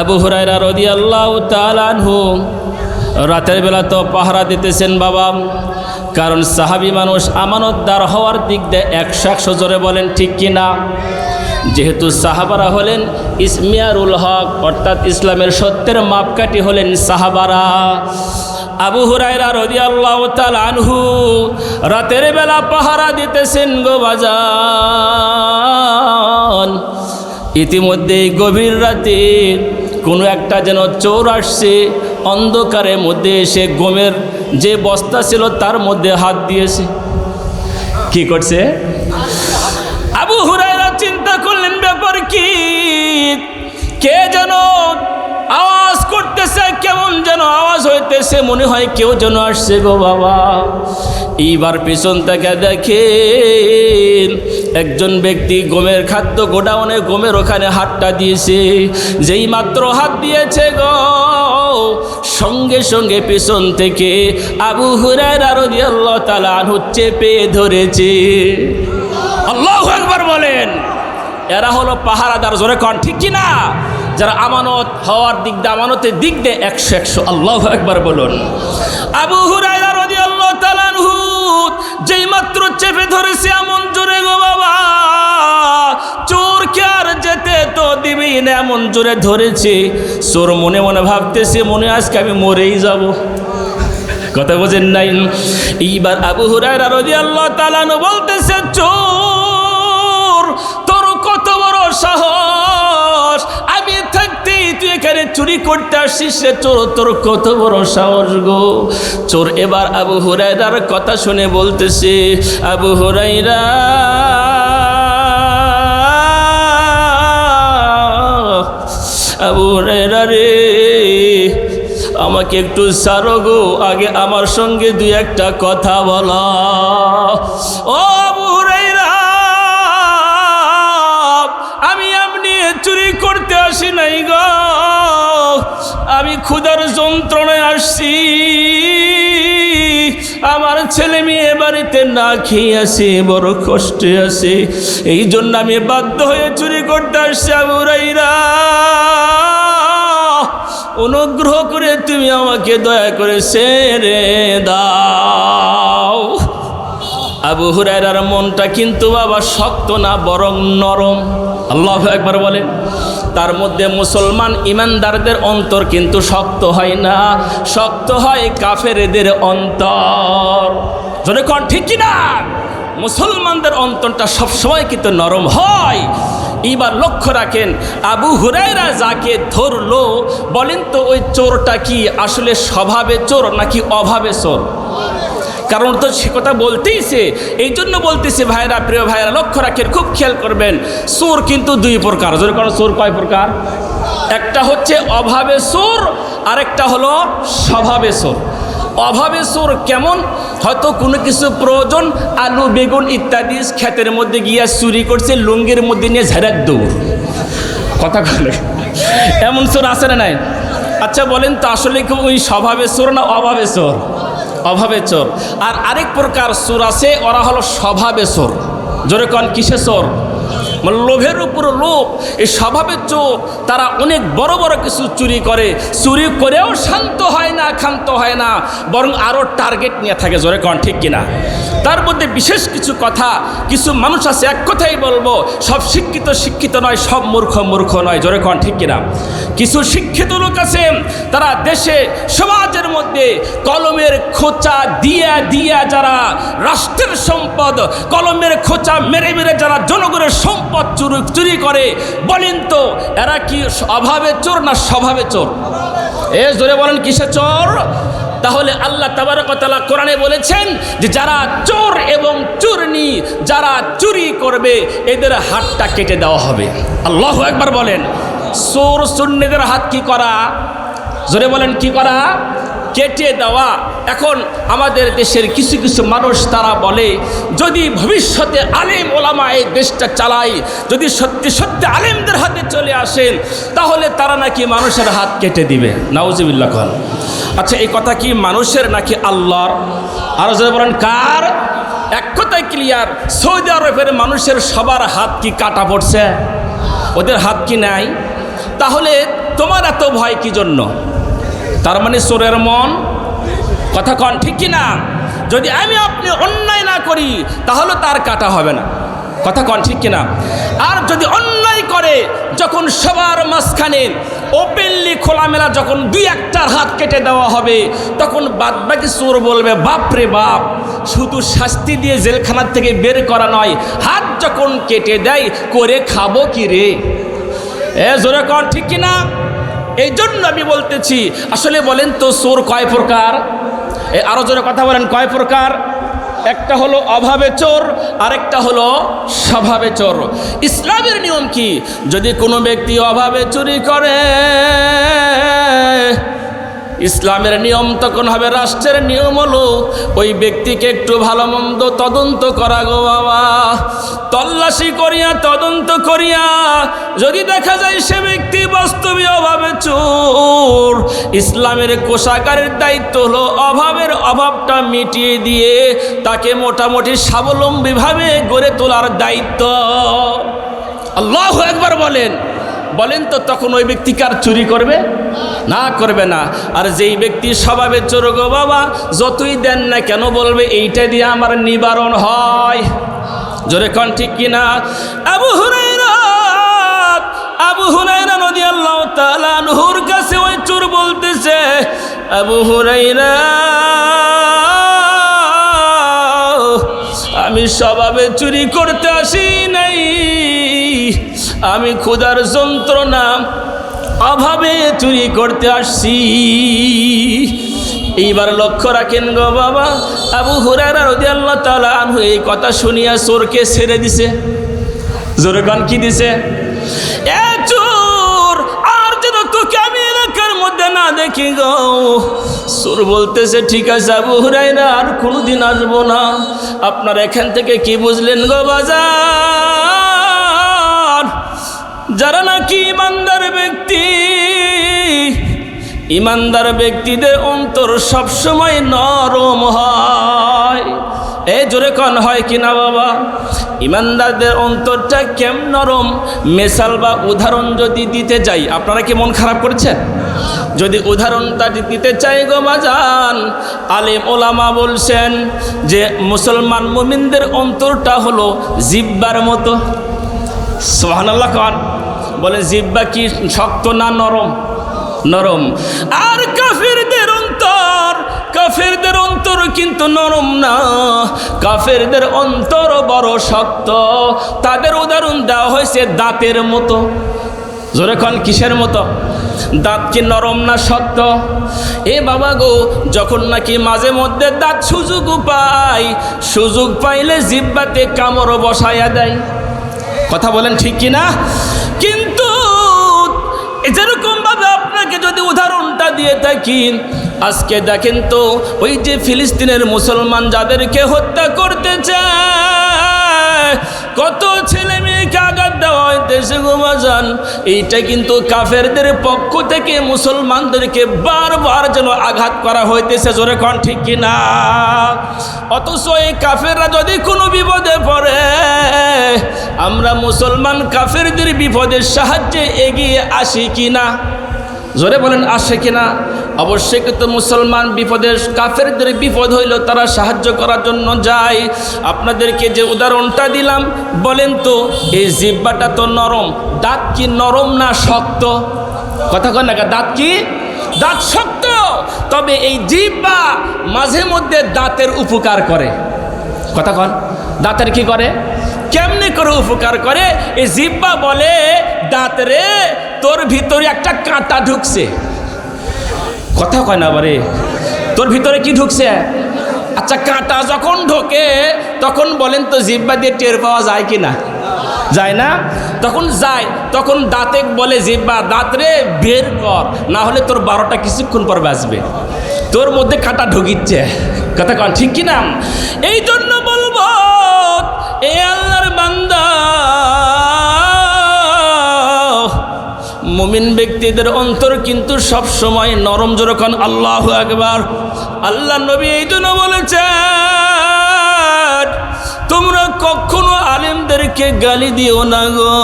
আবু হুরায়রা রাদিয়াল্লাহু তাআলা আনহু রাতের বেলা তো পাহারা দিতেছেন বাবা, কারণ সাহাবী মানুষ আমানতদার হওয়ার দিক দিয়ে 100 জোরে বলেন ঠিক কিনা। যেহেতু সাহাবারা হলেন ইসমিয়ারুল হক, অর্থাৎ ইসলামের সত্যের মাপকাঠি হলেন সাহাবারা। আবু হুরায়রা রাদিয়াল্লাহু তাআলা আনহু রাতের বেলা পাহারা দিতেছেন গো বাজান। ইতিমধ্যে গভীর রাতে কোনো একটা যেন চোর আসছে, অন্ধকারের মধ্যে এসে গমের যে বস্তা ছিল তার মধ্যে হাত দিয়েছে। কি করছে? আবু হুরায়রা চিন্তা করলেন ব্যাপার কি, কে যেন আওয়াজ করতেছে, কেমন যেন আওয়াজ হইতেছে, মনে হয় কেউ যেন আসছে গো বাবা। এইবার পেছন থেকে দেখেন একজন ব্যক্তি গমের খাদ্য গোডাউনে গমের ওখানে হাতটা দিয়েছে। যেই মাত্র হাত দিয়েছে গো, সঙ্গে সঙ্গে পেছন থেকে আবু হুরায়রা রাদিয়াল্লাহু তাআলা আনহু চেপে ধরেছে। আল্লাহু আকবার বলেন। এরা হলো পাহারাদার, জোরে কোন ঠিক কিনা, যারা আমানত হওয়ার দিক দিয়ে, আমানতের দিক দিয়ে 100 আল্লাহু আকবার বলুন। আবু হুরায়রা রাদিয়াল্লাহু তাআলা আনহু যেই মাত্র চেপে ধরেছে এমন জোরে গো বাবা, চোরকে আর যেতে তো দিবেই না, এমন জোরে ধরেছে। চোর মনে মনে ভাবতেছে, মনে আজকে আমি মরেই যাব। কথা বোঝেন নাই? এইবার আবু হুরায়রা রাদিয়াল্লাহু তাআলা আনহু বলতেছে, চোর তোর কত বড় সাহস, আমি থাকতে তুই এখানে চুরি করতে আসছিস রে চোর, তোর কত বড় সাহস গো। চোর এবার আবু হুরায়রার কথা শুনে বলতেছে, আবু হুরায়রা আবু হুরায়রা রে, আমাকে একটু ছাড়ো গো, আগে আমার সঙ্গে দুই একটা কথা বলা। ও আবু হুরায়রা, আমি এমনি চুরি করতে আসি নাই গো, আমি ক্ষুধার যন্ত্রণায় আসছি। আমার ছেলে মেয়ে বাড়িতে না খেয়ে আছে, বড় কষ্টে আছে, এই জন্য আমি বাধ্য হয়ে চুরি করতে আসছি। আবু হুরায়রা, অনুগ্রহ করে তুমি আমাকে দয়া করে ছেড়ে দাও। আবু হুরায়রার মনটা কিন্তু বাবা শক্ত না, বরং নরম। আল্লাহু আকবার বলেন। তার মধ্যে মুসলমান ইমানদারদের অন্তর কিন্তু শক্ত হয় না, শক্ত হয় কাফেরদের অন্তর। জোরে কোন ঠিক কিনা? মুসলমানদের অন্তরটা সবসময় কিন্তু নরম হয়। এবার লক্ষ্য রাখেন, আবু হুরায়রা যাকে ধরলো, বলেন তো ওই চোরটা কি আসলে স্বভাবে চোর নাকি অভাবে চোর? কারণ তো সে কথা বলতেইছে, এই জন্য বলতেছে ভাইরা, প্রিয় ভাইরা লক্ষ্য রাখেন, খুব খেয়াল করবেন। চোর কিন্তু দুই প্রকার। যদি কোনো চোর কয় প্রকার? একটা হচ্ছে অভাবে চোর, আরেকটা হলো স্বভাবে চোর। অভাবে চোর কেমন? হয়তো কোনো কিছু প্রয়োজন, আলু বেগুন ইত্যাদি ক্ষেতের মধ্যে গিয়া চুরি করছে, লুঙ্গির মধ্যে নিয়ে ঝাড়াক দৌড়। কথা বলে এমন চোর আছে না নাই? আচ্ছা বলেন তো, আসলে কি ওই স্বভাবে চোর না অভাবে চোর? অভাবে চোর। আর আরেক প্রকার চোর আছে, ওরা হলো স্বভাবে চোর। জোরে কন কিসে চোর? লোভের উপর লোভ। এই স্বভাবে চোর, তারা অনেক বড় বড় কিছু চুরি করে, চুরি করেও শান্ত হয় না, ক্ষান্ত হয় না, বরং আরও টার্গেট নিয়ে থাকে। জোরে কন ঠিক কিনা? তার মধ্যে বিশেষ কিছু কথা, কিছু মানুষ আছে, এক কথাই বলবো, সব শিক্ষিত শিক্ষিত নয়, সব মূর্খ মূর্খ নয়। জোরে কন ঠিক কিনা? কিছু শিক্ষিত লোক আছে, তারা দেশে সমাজের মধ্যে কলমের খোঁচা দিয়া দিয়া যারা রাষ্ট্রের সম্পদ, কলমের খোঁচা মেরে মেরে যারা জনগণের সম্পদ চুরি করে, বলেন তো এরা কি অভাবে চোর না স্বভাবে চোর? এ জোরে বলেন কিসে চোর? তাহলে আল্লাহ তাবারক ওয়া তাআলা কোরআনে বলেছেন যে যারা চোর এবং চুরনি, যারা চুরি করবে এদের হাতটা কেটে দেওয়া হবে। আল্লাহু আকবার বলেন। চোর চুরনিদের হাত কি করা? জোরে বলেন কি করা? কেটে দেওয়া। এখন আমাদের দেশের কিছু কিছু মানুষ তারা বলে, যদি ভবিষ্যতে আলেম ওলামা এই দেশটা চালায়, যদি সত্যি সত্যি আলেমদের হাতে চলে আসেন, তাহলে তারা নাকি মানুষের হাত কেটে দিবে। নাউজুবিল্লাহ। আচ্ছা এই কথা কি মানুষের নাকি আল্লাহর? আরো যদি বলেন কার? এক কথায় ক্লিয়ার, সৌদি আরবের মানুষের সবার হাত কি কাটা পড়ছে? ওদের হাত কি নাই? তাহলে তোমার এত ভয় কি জন্য? তার মানে চোরের মন, কথা কন ঠিক কি না? যদি আমি আপনি অন্যায় না করি তাহলে তার কাটা হবে না, কথা কন ঠিক কিনা? আর যদি অন্যায় করে, যখন সবার মাঝখানে ওপেনলি খোলামেলা যখন দুই একটার হাত কেটে দেওয়া হবে, তখন বাদবাকি চোর বলবে বাপরে বাপ, শুধু শাস্তি দিয়ে জেলখানার থেকে বের করা নয়, হাত যখন কেটে দেয় করে খাবো কি রে? জোরে কন ঠিক কিনা? এই জন্য আমি বলতেছি, আসলে বলেন তো চোর কয় প্রকার? আরো জোরে কথা বলেন, কয় প্রকার? একটা হলো অভাবে চোর, আরেকটা হলো স্বভাবে চোর। ইসলামের নিয়ম কি? যদি কোনো ব্যক্তি অভাবে চুরি করে, ইসলামের নিয়ম তখন হবে, রাষ্ট্রের নিয়ম হলো ওই ব্যক্তিকে একটু ভালো মন্দ তদন্ত করা গো বাবা, তল্লাশি করিয়া তদন্ত করিয়া যদি দেখা যায় সে ব্যক্তি বাস্তবে অভাবে চোর, ইসলামের কোষাগারের দায়িত্ব হলো অভাবের অভাবটা মিটিয়ে দিয়ে তাকে মোটামুটি স্বাবলম্বীভাবে গড়ে তোলার দায়িত্ব। আল্লাহু আকবার বলেন। বলেন তো তখন ওই ব্যক্তি কার চুরি করবে না? করবে না। আর যেই ব্যক্তি স্বভাবে চোর গো বাবা, যতই দেন না কেন বলবে এইটা দিয়ে আমার নিবারণ হয়। জোরে কন ঠিক কিনা? আবু হুরায়রা রাদিয়াল্লাহু তাআলা আনহুর কাছে ওই চোর বলতেছে, আবু হুরায়রা, আমি স্বভাবে চুরি করতে আসি নাই, আমি ক্ষুধার যন্ত্রণা অভাবে চুরি করতে আসছি। এইবার লক্ষ্য রাখেন গো বাবা, আবু হুরায়রা রাদিয়াল্লাহু তাআলা আনহু এই কথা শুনিয়া চোরকে ছেড়ে দিছে। জোরে গান কি দিছে? এ চোর, আর যেন তোকে আমি এলাকার মধ্যে না দেখি গো। চোর বলতেছে, ঠিক আছে আবু হুরায়রা, আর কোনোদিন আসবো না। আপনারা এখান থেকে কি বুঝলেন গো বাজার? যারা নাকি ইমানদার ব্যক্তি, ইমানদার ব্যক্তিদের অন্তর সবসময় নরম হয়। এই জোরে কন হয় কিনা বাবা? ইমানদারদের অন্তরটা কেম নরম? মেসাল বা উদাহরণ যদি দিতে যাই, আপনারা কি মন খারাপ করছেন? যদি উদাহরণটা দিতে চাই গো বাজান, আলেম ওলামা বলছেন যে মুসলমান মুমিনদের অন্তরটা হলো জিহ্বার মতো। সুবহানাল্লাহ কন। বলে জিহ্বা কি শক্ত না নরম? নরম। আর কাফেরদের অন্তর কিন্তু নরম না, কাফেরদের অন্তর বড় শক্ত। তাদের উদাহরণ দেওয়া হয়েছে দাঁতের মতো। জোরে কন কিসের মতো? দাঁত কি নরম না শক্ত? এ বাবা গো, যখন নাকি মাঝে মধ্যে দাঁত সুযোগ পাইলে জিহ্বাতে কামড় বসায়া দেয়। কথা বলেন ঠিক কিনা? কিন্তু যেরকম ভাবে আপনাকে যদি উদাহরণটা দিয়ে থাকি, আজকে দেখেন তো ওই যে ফিলিস্তিনের মুসলমান যাদেরকে হত্যা করতে চায়, কত ছেলে মেয়েকে আঘাত দেওয়া হইতেছে গো বাজান, এইটা কিন্তু কাফেরদের পক্ষ থেকে মুসলমানদেরকে বারবার যেন আঘাত করা হইতেছে। জোরে কন ঠিক কিনা? অথচ এই কাফেররা যদি কোনো বিপদে পড়ে, আমরা মুসলমান কাফেরদের বিপদের সাহায্যে এগিয়ে আসি কিনা? জোরে বলেন, আসে কিনা? অবশ্যই কিন্তু মুসলমান বিপদের, কাফেরদের বিপদ হইল তারা সাহায্য করার জন্য যায়। আপনাদেরকে যে উদাহরণটা দিলাম, বলেন তো এই জিহ্বাটা তো নরম, দাঁত কি নরম না শক্ত? কথা কন না, দাঁত কি? দাঁত শক্ত। তবে এই জিহ্বা মাঝে মধ্যে দাঁতের উপকার করে। কথা কন, দাঁতের কি করে? কেমনে করে উপকার করে? এই জিহ্বা বলে, দাঁত রে, তোর ভিতরে একটা কাঁটা ঢুকছে। কথা কয় না বারে, তোর ভিতরে কি ঢুকছে? আচ্ছা, কাঁটা যখন ঢোকে তখন বলেন তো জিহ্বা দিয়ে টের পাওয়া যায় কি না? যায় না? তখন যায়, তখন দাঁতে বলে জিহ্বা, দাঁত রে বের কর, না হলে তোর 12টা কিছুক্ষণ পর বাঁচবে, তোর মধ্যে কাঁটা ঢুকিচ্ছে। কথা কন ঠিক কিনা? এই জন্য বলবো, এ আল্লাহর বান্দা, মুমিন ব্যক্তিদের অন্তর কিন্তু সব সময় নরম। যখন আল্লাহু আকবার। আল্লাহ নবী এই জন্য বলেছেন, তোমরা কখনো আলেমদেরকে গালি দিও না গো।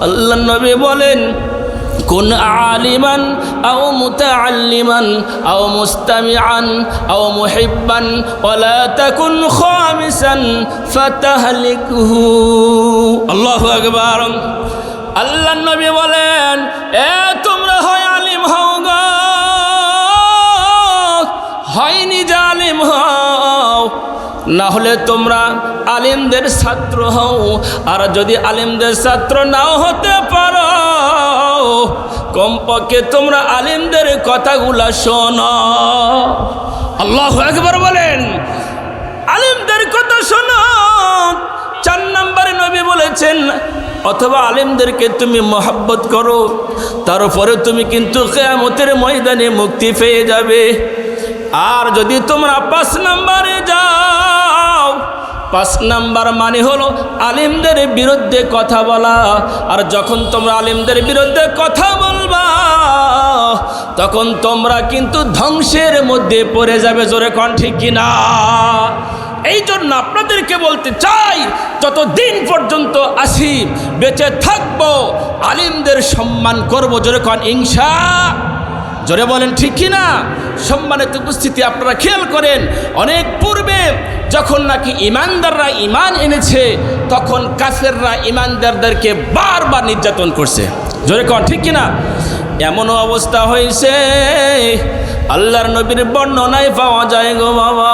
আল্লাহ নবী বলেন, কুন আলিমান আও মুতাআল্লিমান আও মুস্তামিআন আও মুহিব্বান ওয়ালা তাকুন খামিসান ফাতাহলিকহু। আল্লাহু আকবার। আল্লাহর নবী বলেন, এ তোমরা হয় আলিম হও গো, হয়নি জালিম হও, না হলে তোমরা আলিমদের ছাত্র হও। আর যদি আলিমদের ছাত্র নাও হতে পারো, কমপক্ষে তোমরা আলিমদের কথাগুলা শোনো। আল্লাহু আকবার বলেন, আলিমদের কথা শোনো। 4 নম্বরে নবী বলেছেন, অথবা আলিমদেরকে তুমি মহব্বত করো, তারপরে তুমি কিন্তু কিয়ামতের ময়দানে মুক্তি পেয়ে যাবে। আর যদি তোমরা 5 নম্বরে যাও, 5 নম্বর মানে হলো আলিমদের বিরুদ্ধে কথা বলা। আর যখন তোমরা আলিমদের বিরুদ্ধে কথা বলবা, তখন তোমরা কিন্তু ধ্বংসের মধ্যে পড়ে যাবে। জোরে কোন ঠিক কিনা? এই জন্য আপনাদেরকে বলতে চাই, যতদিন পর্যন্ত আছি বেঁচে থাকবো আলিমদের সম্মান করব। জোরে কোন ইনশাআল্লাহ। জোরে বলেন ঠিক কিনা? সম্মানিত উপস্থিতি, আপনারা খেয়াল করেন, অনেক পূর্বে যখন নাকি ইমানদাররা ইমান এনেছে, তখন কাফেররা ইমানদারদেরকে বারবার নির্যাতন করছে। জোরে কোন ঠিক কিনা? এমনও অবস্থা হয়েছে, আল্লাহর নবীর বর্ণনায় পাওয়া যায় গো বাবা,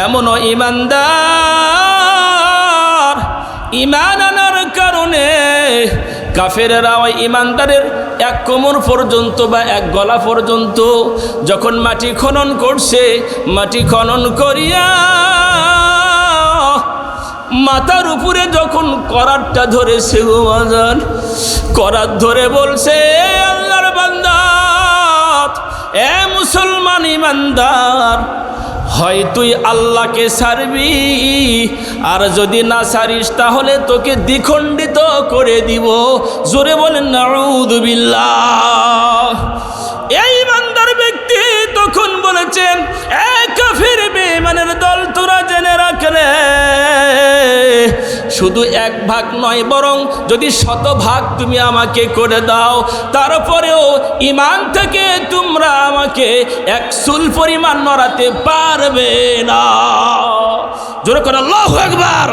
এমনও ইমানদার ইমান আনার কারণে কাফেরেরা ওই ইমানদারের 1 কোমর পর্যন্ত বা 1 গলা পর্যন্ত যখন মাটি খনন করছে, মাটি খনন করিয়া মাথার উপরে যখন করাতটা ধরেছে গো বাজার, করাত ধরে বলছে, আল্লাহর বান্দা, এ মুসলমান ইমানদার, হয় তুই আল্লাহকে ছাড়বি, আর যদি না ছাড়িস তাহলে তোকে দ্বিখণ্ডিত করে দিব। জোরে বলেন নাউযু বিল্লাহ। এই ইমানদার ব্যক্তি তখন বলেছেন, এ কাফির বেঈমানের দল, তোরা জেনে রাখ রে, শুধু 1 ভাগ নয়, বরং যদি 100 ভাগ তুমি আমাকে করে দাও, তারপরেও ইমান থেকে তোমরা আমাকে 1 চুল পরিমাণ নড়াতে পারবে না। জোরে করে আল্লাহু আকবার।